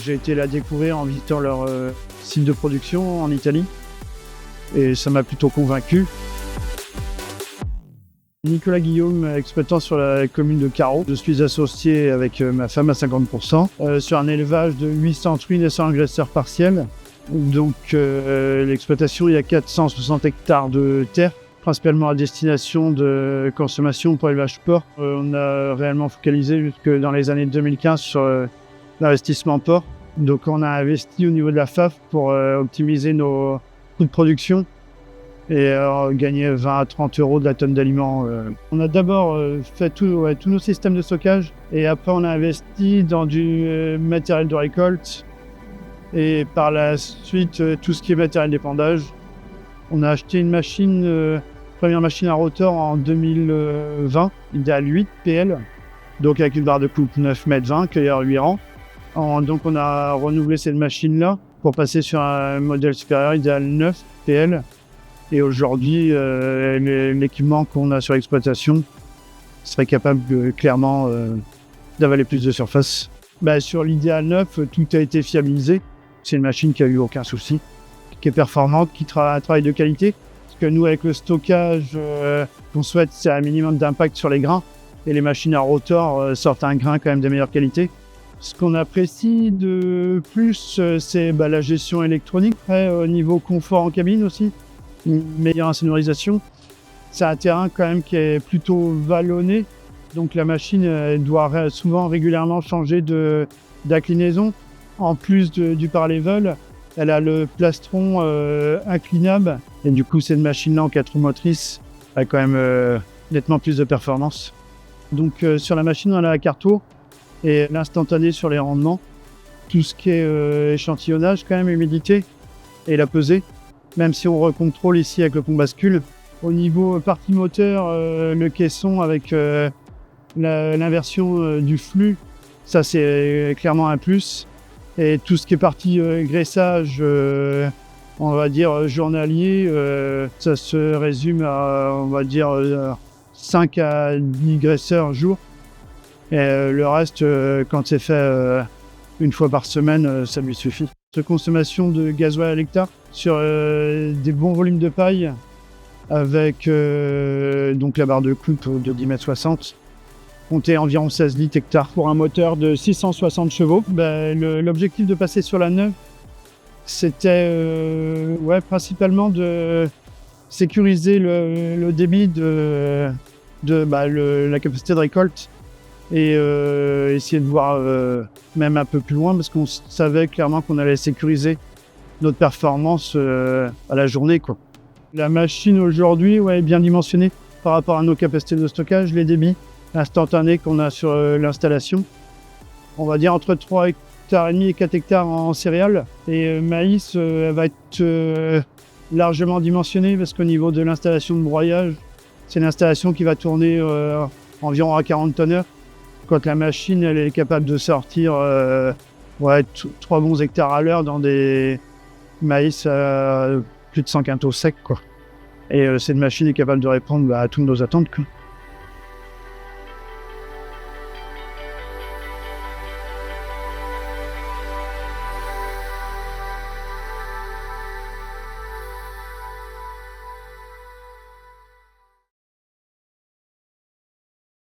j'ai été la découvrir en visitant leur site de production en Italie et ça m'a plutôt convaincu. Nicolas Guillaume, exploitant sur la commune de Carreau. Je suis associé avec ma femme à 50% sur un élevage de 800 truies et 100 agresseurs partiels. Donc l'exploitation, il y a 460 hectares de terre, principalement à destination de consommation pour élevage porc. On a réellement focalisé jusque dans les années 2015 sur l'investissement porc. Donc on a investi au niveau de la FAF pour optimiser nos coûts de production et gagner 20 à 30 euros de la tonne d'aliments. On a d'abord fait tous nos systèmes de stockage et après on a investi dans du matériel de récolte et par la suite tout ce qui est matériel d'épandage. On a acheté une machine, première machine à rotor en 2020, idéal 8 PL, donc avec une barre de coupe 9,20 m, cueilleur 8 rangs. Donc on a renouvelé cette machine-là pour passer sur un modèle supérieur, idéal 9 PL. Et aujourd'hui, l'équipement qu'on a sur l'exploitation serait capable clairement d'avaler plus de surface. Sur l'idéal 9, tout a été fiabilisé. C'est une machine qui n'a eu aucun souci, qui est performante, qui a un travail de qualité. Parce que nous, avec le stockage qu'on souhaite, c'est un minimum d'impact sur les grains. Et les machines à rotor sortent un grain quand même de meilleure qualité. Ce qu'on apprécie de plus, c'est la gestion électronique. Après, au niveau confort en cabine aussi, une meilleure insonorisation. C'est un terrain quand même qui est plutôt vallonné. Donc la machine doit souvent régulièrement changer d'inclinaison. En plus du par-level, elle a le plastron inclinable. Et du coup, cette machine-là en 4 roues motrices a quand même nettement plus de performance. Donc sur la machine, on a la carte tour et l'instantané sur les rendements. Tout ce qui est échantillonnage, quand même, humidité et la pesée. Même si on recontrôle ici avec le pont bascule. Au niveau partie moteur, le caisson avec l'inversion du flux, ça c'est clairement un plus. Et tout ce qui est partie graissage, on va dire journalier, ça se résume à, on va dire, 5 à 10 graisseurs jour. Et le reste, quand c'est fait une fois par semaine, ça lui suffit. De consommation de gasoil à l'hectare sur des bons volumes de paille avec donc la barre de coupe de 10,60 m. Compter environ 16 litres hectare pour un moteur de 660 chevaux. L'objectif de passer sur la neuve, c'était principalement de sécuriser le débit de la capacité de récolte et essayer de voir même un peu plus loin parce qu'on savait clairement qu'on allait sécuriser notre performance à la journée, quoi. La machine aujourd'hui est bien dimensionnée par rapport à nos capacités de stockage, les débits instantanés qu'on a sur l'installation. On va dire entre 3,5 hectares et 4 hectares en céréales. Et maïs, elle va être largement dimensionnée parce qu'au niveau de l'installation de broyage, c'est une installation qui va tourner environ à 40 tonnes. Quand la machine elle est capable de sortir 3 bons hectares à l'heure dans des maïs à plus de 100 quintaux secs, quoi. Et cette machine est capable de répondre à toutes nos attentes, quoi.